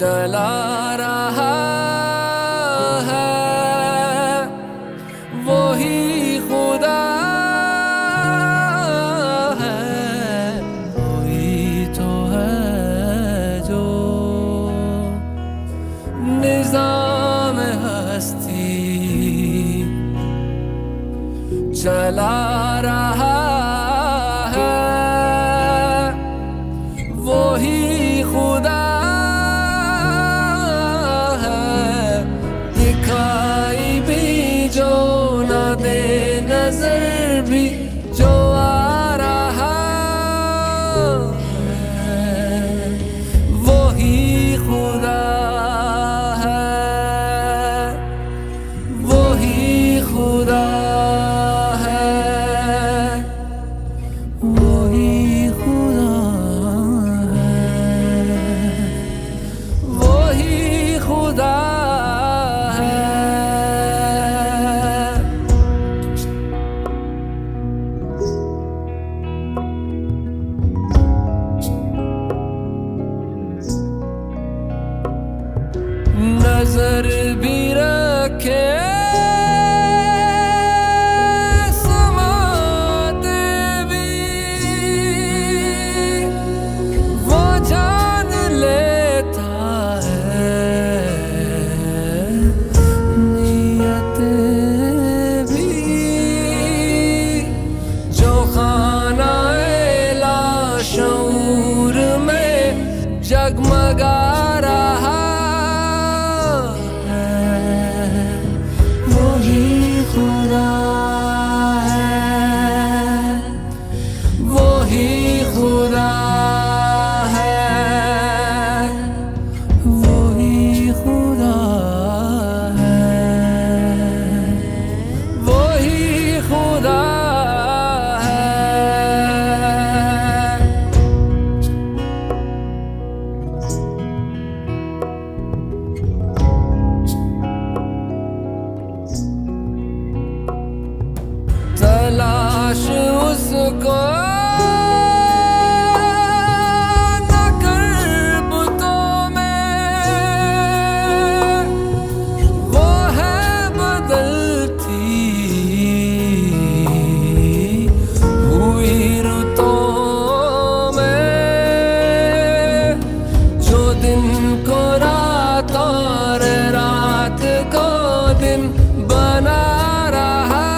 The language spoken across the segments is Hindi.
चला रहा है वही खुदा है, वही तो है जो निज़ाम हस्ती चला रहा है, वही खुदा है। दिखाई भी जो न दे नजर भी जो आ रहा है, वही खुदा है, वही खुदा है, वही खुदा है, वही खुदा है। नजर भी रखे समाते भी, वो जान लेता है नियतें भी, जो खानाए लाशऊर में जगमगा रहा खुदा है, वही खुदा है, वही खुदा है, वही खुदा है। तलाश उसको न कर बुतों में, वो है बदलती हुई रुतों में, जो दिन को रात और रात को दिन बना रहा,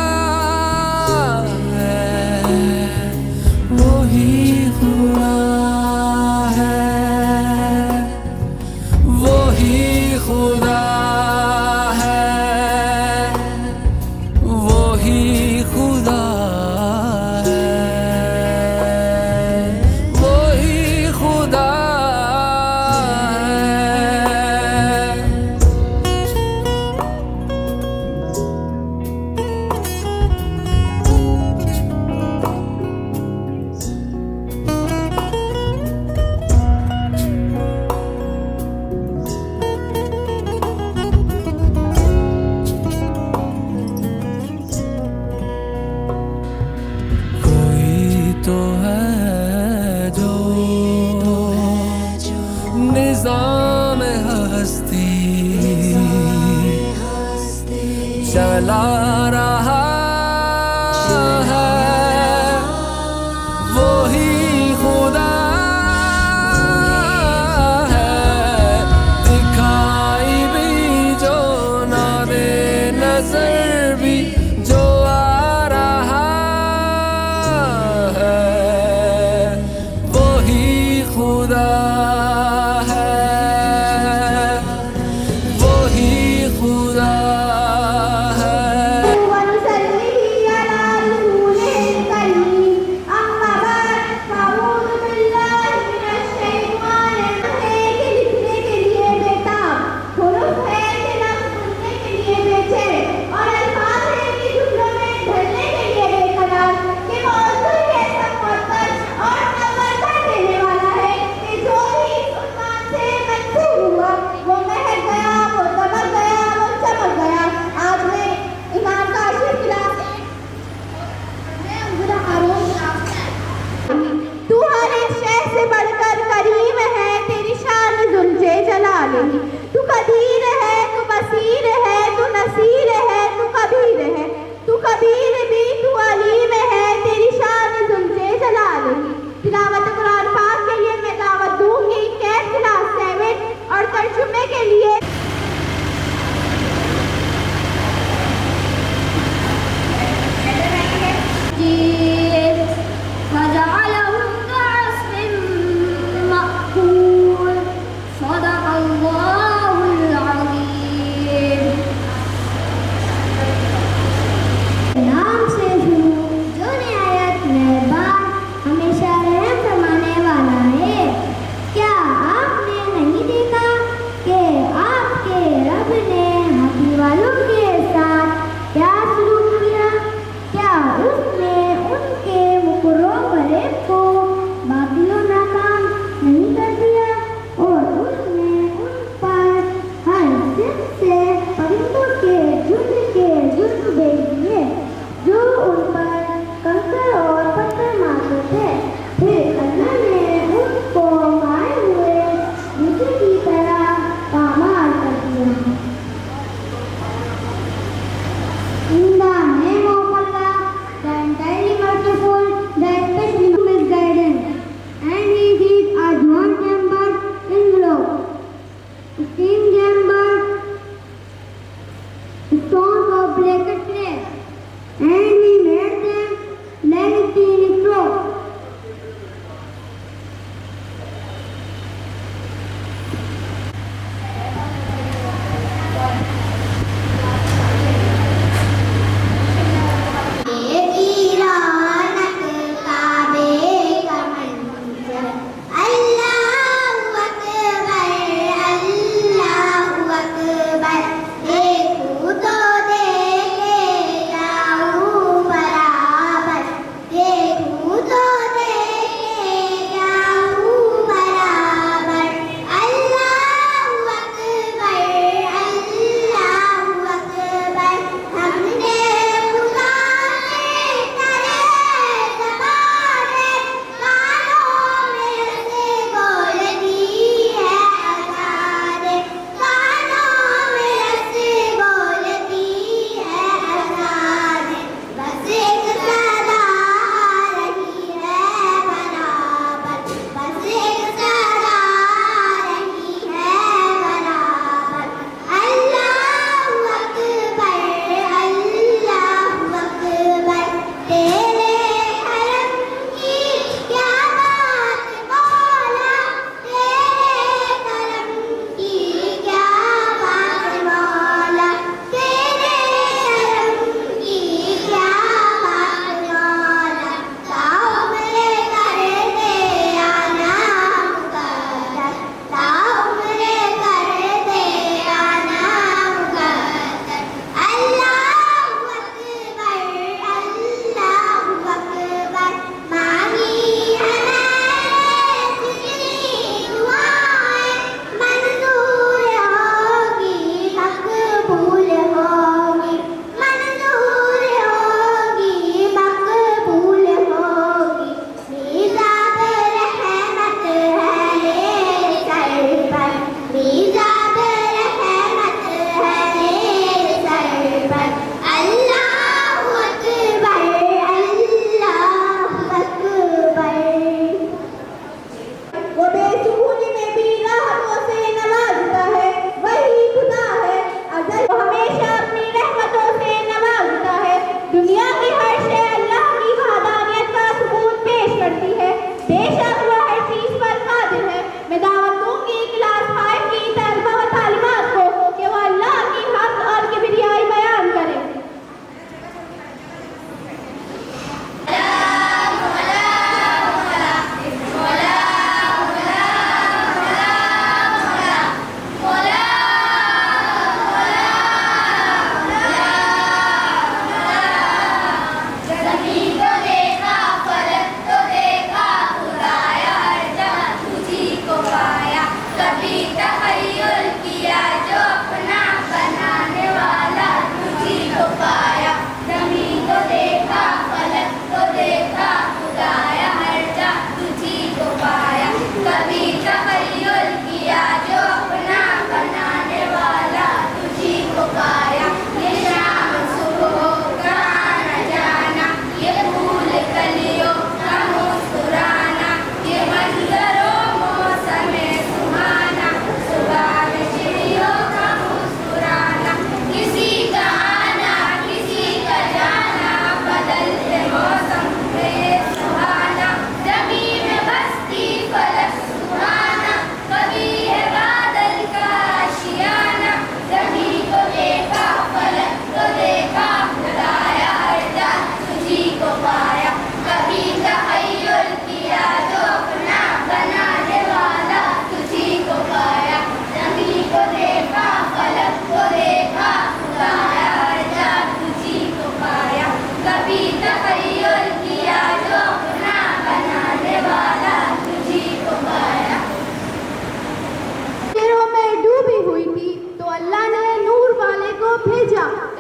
बेशक वह हर चीज पर कादिर है। मैं दावत दूंगी क्लास 5 की तलबा व तालिबात को कि वह अल्लाह की हक और किबरियाई बयान करें।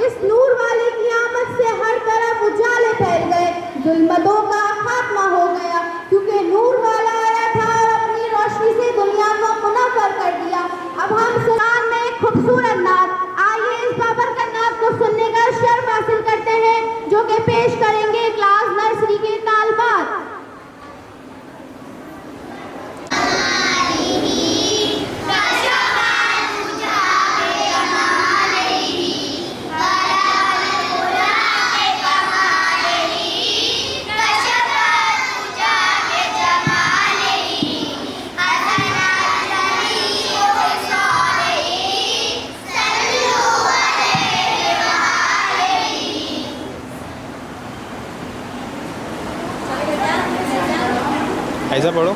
इस नूर वाले की आमद से हर तरफ उजाले फैल गए, जुल्मतों का खात्मा हो गया, क्योंकि नूर वाला आया था और अपनी रोशनी से दुनिया को मुनव्वर कर दिया। अब हम सुनान में एक खूबसूरत नात, आइए इस बाबरकत नात को सुनने का शर्फ हासिल करते हैं, जो कि पेश करेंगे क्लास नर्सरी के तालिबात। ऐसा पढ़ो।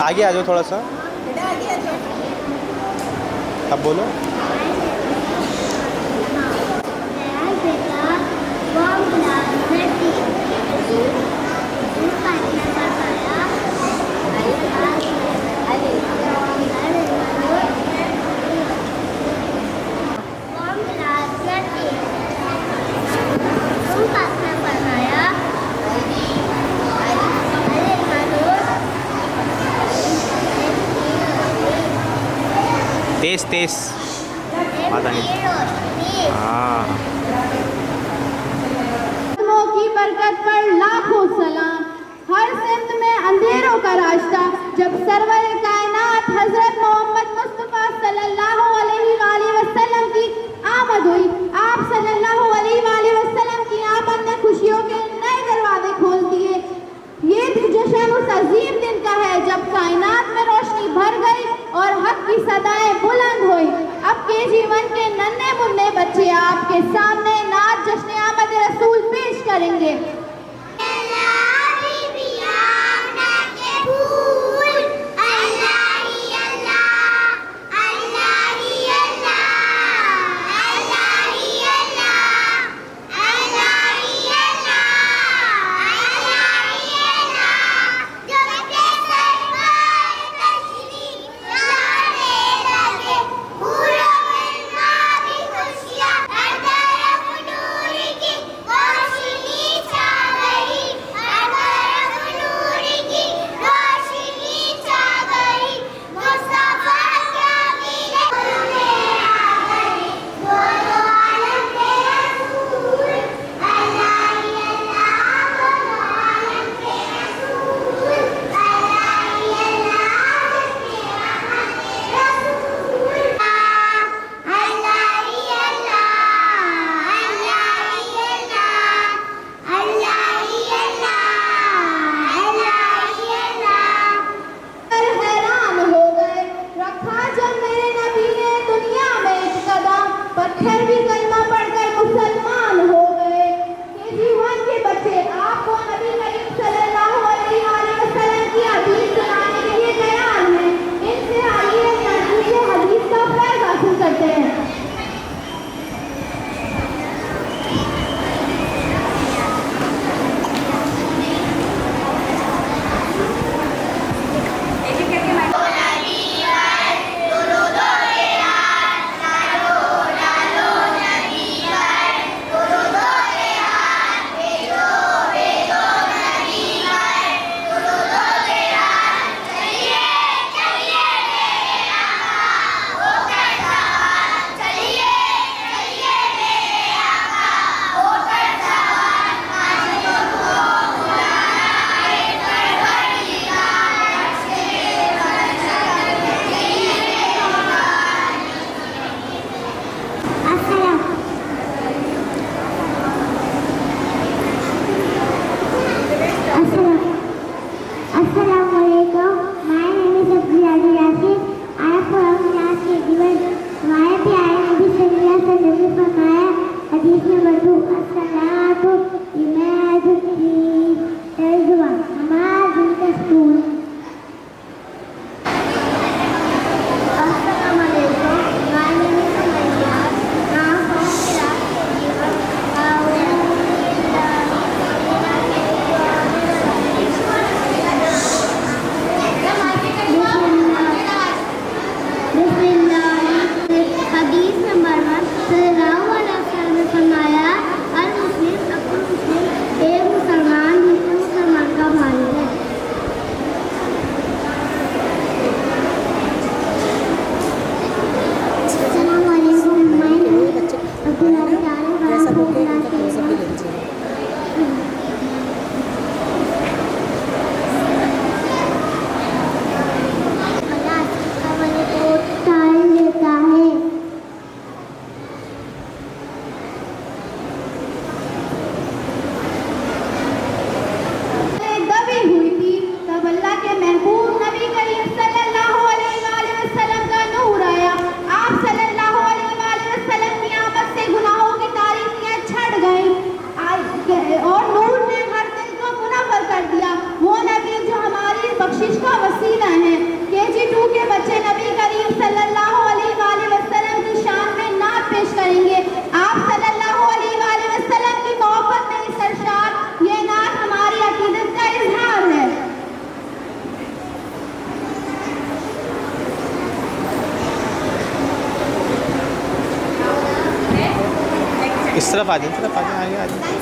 आगे आ जाओ थोड़ा सा, अब बोलो। तेज तेज माता नहीं। हाँ, की बरकत पर लाखों सलाम। हर सिमत में अंधेरों का रास्ता, जब सरवर कायनात हजरत मोहम्मद मुस्तफा सल्लल्लाहु अलैहि वसल्लम की आमद हुई। आप सल्लल्लाहु अलैहि वसल्लम की आमद ने खुशियों के नए दरवाजे खोल दिए। ये जश्न उस अजीम दिन का है जब कायनात में रोशनी भर गई और हक की सदाएं बुलंद हुई। अब के जीवन के नन्हे मुन्ने बच्चे आपके सामने नात जश्न आमद रसूल पेश करेंगे। बख्शिश का वसीला है। इस तरफ आ जाए, इस तरफ आ जाए, आगे आ जाए।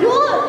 रूह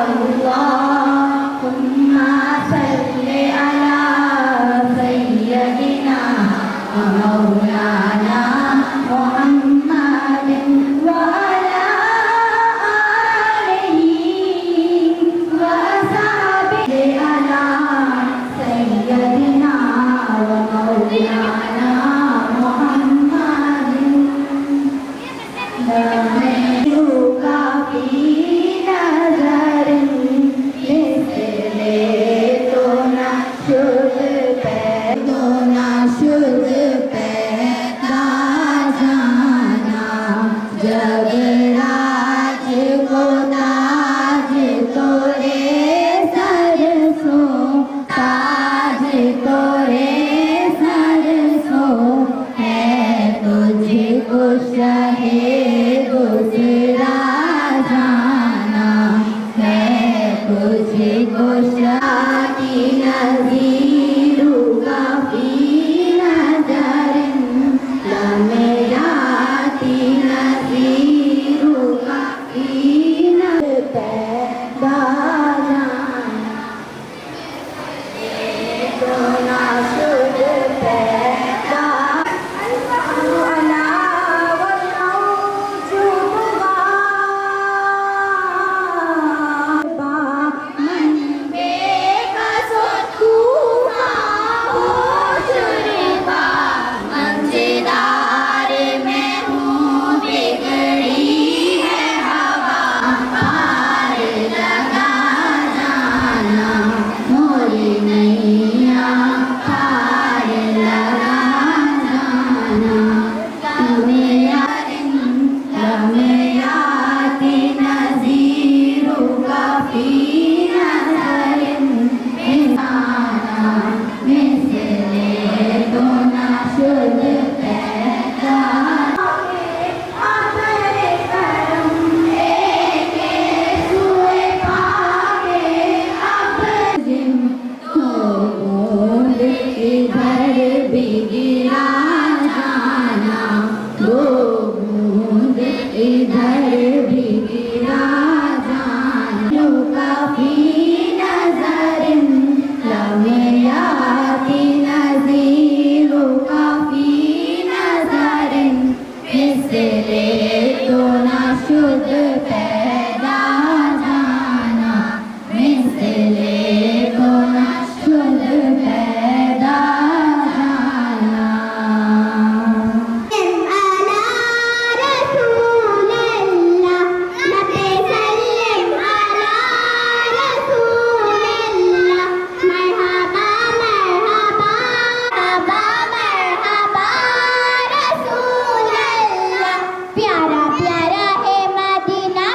अल्लाहुम्मा सल्ली अला सय्यदिना व मौलाना मुहम्मदिन व अला आलिहि व असहाबिहि अला सय्यदिना व मौलाना मुहम्मदिन प्यारा प्यारा है मदीना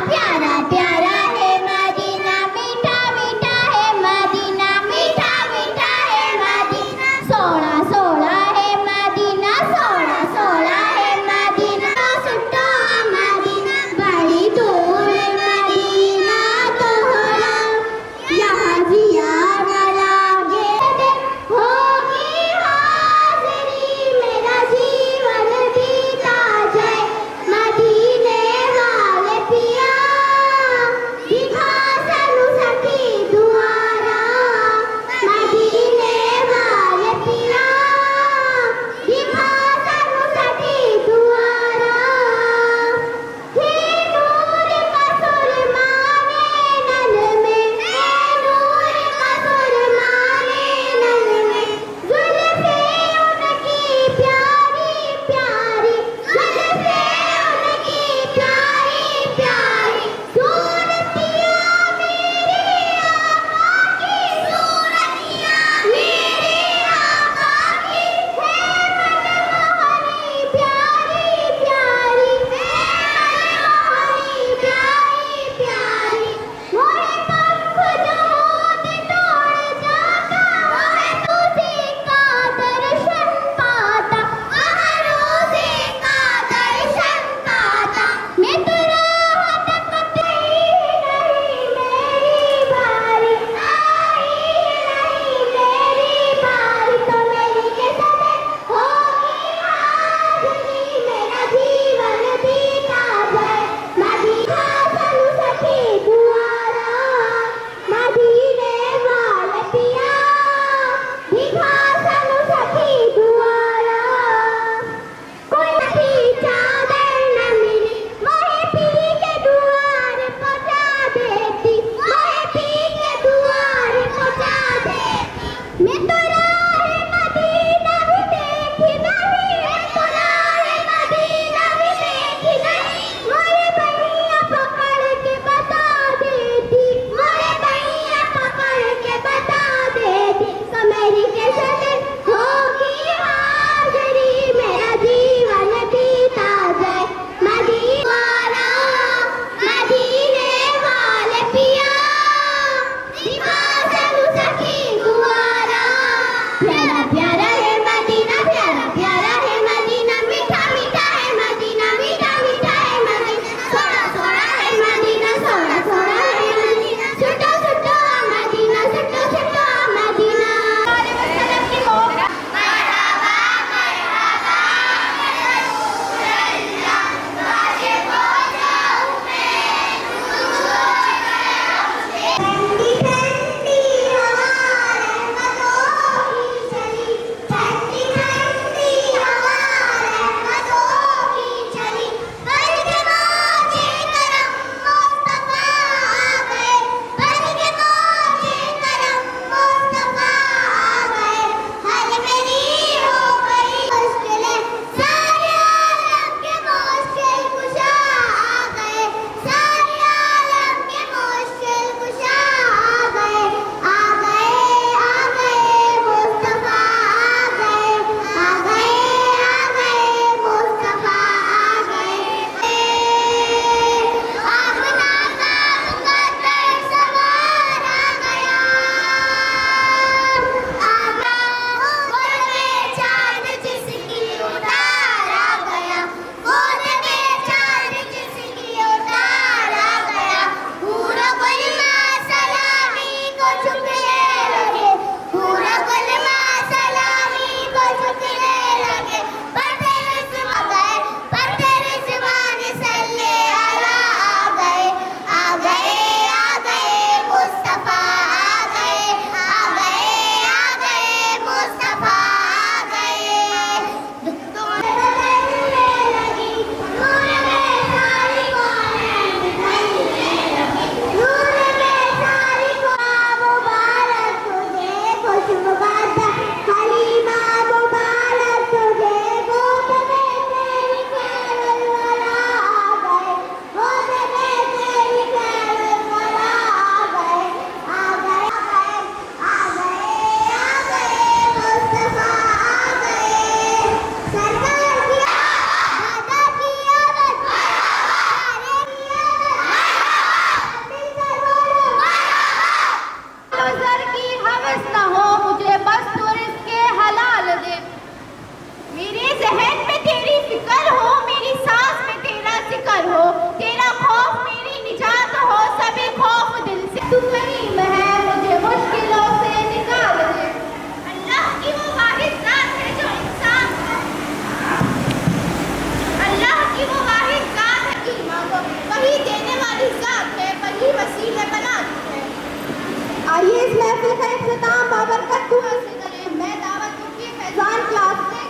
आइए इस महफिल का इख्तिताम बाबरकत दुआ से करें। मैं दावत दूंगी फैजान क्लास से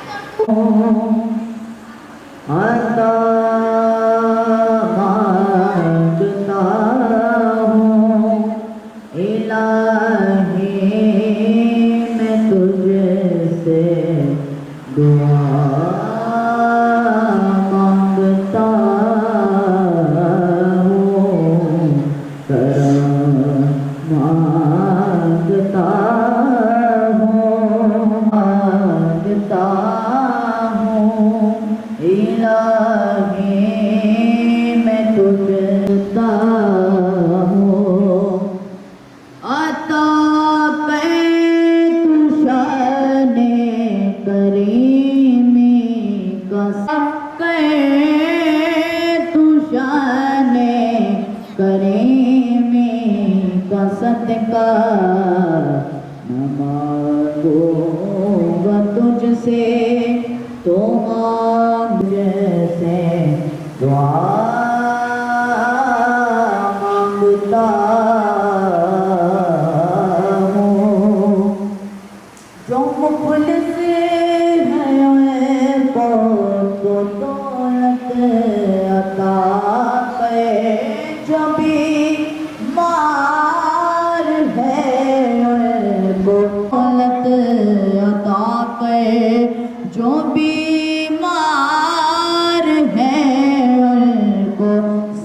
आता मांगता हूँ इलाही मैं तुझसे दुआ मांगता हूँ करम मांगता हूँ इलाही मैं तुझसे हूँ अता पे तुशाने करीमी का सबके तुशाने करीमी का सदका न मांगूंगा तुझसे तो जैसे दुआ मांगता हूँ जो मुखलिस है तो दौलत अता पे जो भी मार है वो दौलत अता पे जो बीमार है उनको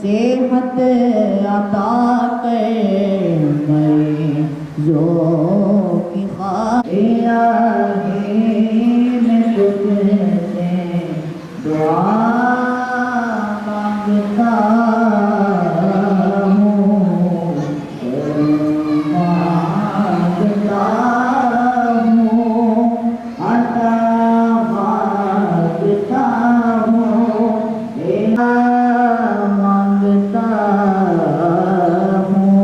सेहत अता करे मरीजों की इलाही मैं तुझसे दुआ मांगता हूँ मांगता हूँ अता मांगता हूँ मांगता हूँ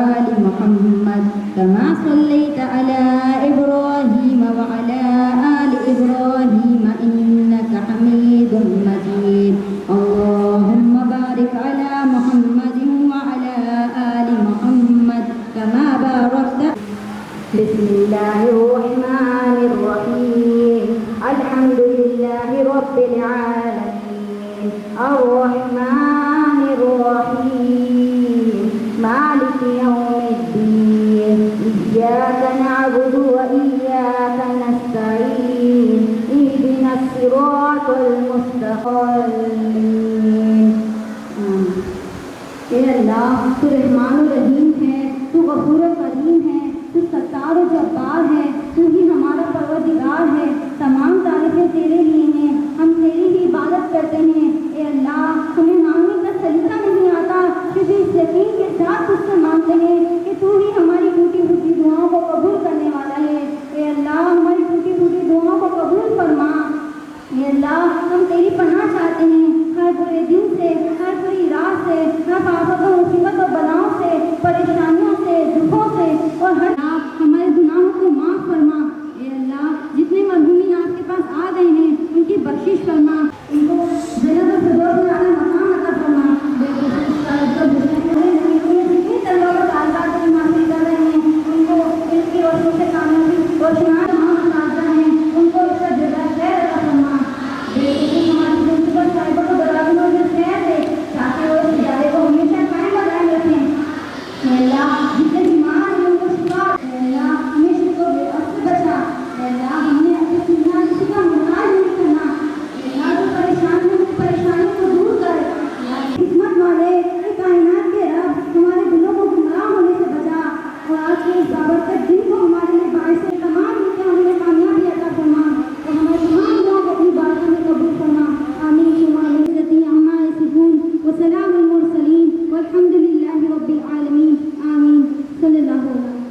आलि मुहम्मद कमा सल्लैता अला इब्राहीम व अला आलि इब्राहीम इन्नका हमीदुम मजीद अल्लाहुम्मा बारिक अला मुहम्मदिन व अला आलि मुहम्मद कमा बारकता बिस्मिल्लाहिर रहमानिर रहीम अल्हम्दुलिल्लाहि रब्बिल आलमीन अर्रहमानिर रहीम मालिकि यौमिद्दीन इय्याका नअबुदु व इय्याका नस्तईन इहदिनस सिरातल मुस्तक़ीम। ए अल्लाह तू रहमान और रहीम है, तू गफूर और करीम है, तू सत्तार और जब्बार है, तू ही हमारा परवरदिगार है। तमाम तारीफें तेरे लिए हैं, हम तेरी ही इबादत करते हैं। ए अल्लाह हमें मांगने का सलीका नहीं आता, क्योंकि इस यकीन के साथ तुझसे मांगते हैं कि तू ही हमारी टूटी फूटी दुआओं को कबूल करने वाला है। ए अल्लाह हमारी टूटी फूटी दुआओं को कबूल फरमा। ए अल्लाह हम तेरी पनाह चाहते हैं हर बुरे दिन से, हर बुरी रात से, हर आफतों मुसीबत और बलाओं से, परेशानियों से, दुखों से और हर हमारे गुनाहों को माफ़ फरमा। ए अल्लाह जितने मज़लूमीन आपके पास आ गए हैं उनकी बख्शिश फरमा, उनको जन्नत और फिरदौस में आला मकाम अता फरमा। जितनी तलबा और तालिबात इल्म हासिल कर रहे हैं उनको इल्म की रोशनी से कामयाबी और शिनार तमाम मुनाज़ा हैं उनको इसका जज़ा खैर अता फरमा। हमारी प्रिंसिपल साहिबा को बराबरों में खैर दे ताकि वो इस इदारे को हमेशा कायम और कायम रखें। अल्लाह जितने बीमार हैं उनको शिफा, अल्लाह हमेशा को बेअस से बचा। अल्लाह हमने अपनी दुनिया किसी का मुहताज नहीं करना। अल्लाह जो परेशान है उनकी परेशानी को दूर कर। किस्मत वाले कायनात के रब हमारे दिलों को गुमराह होने से बचा और आज के इस बाबरकत दिन को हमारे लिए बाइस तमाम इम्तिहानों में कामयाबी अता फरमा और हमारे तमाम लोगों को अपनी बातों में कबूल फरमा। आमीन सुम्मा आमीन। अम्मा यसिफून व सलामुल मुरसलीन वल्हम्दुलिल्लाहि रब्बिल आलमीन। आमीन सल्लल्लाहु अलैहि वसल्लम।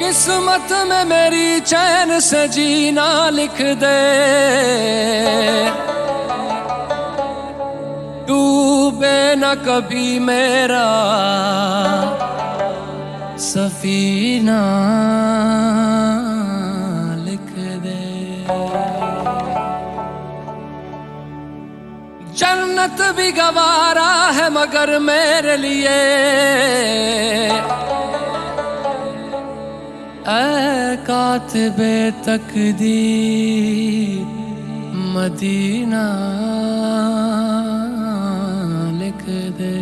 किस्मत में मेरी चैन से जीना लिख दे, डूबे न कभी मेरा सफीना लिख दे। जन्नत भी गवारा है मगर मेरे लिए ऐ कातिबे तकदीर मदीना लिख दे।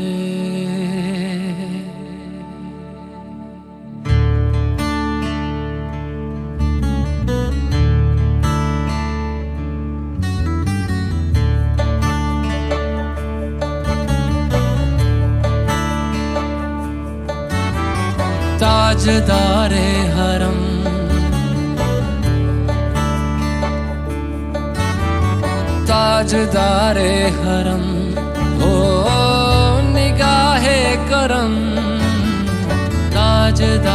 ताजदारे हरम ताजदारे हरम हो निगाहे करम ताजदार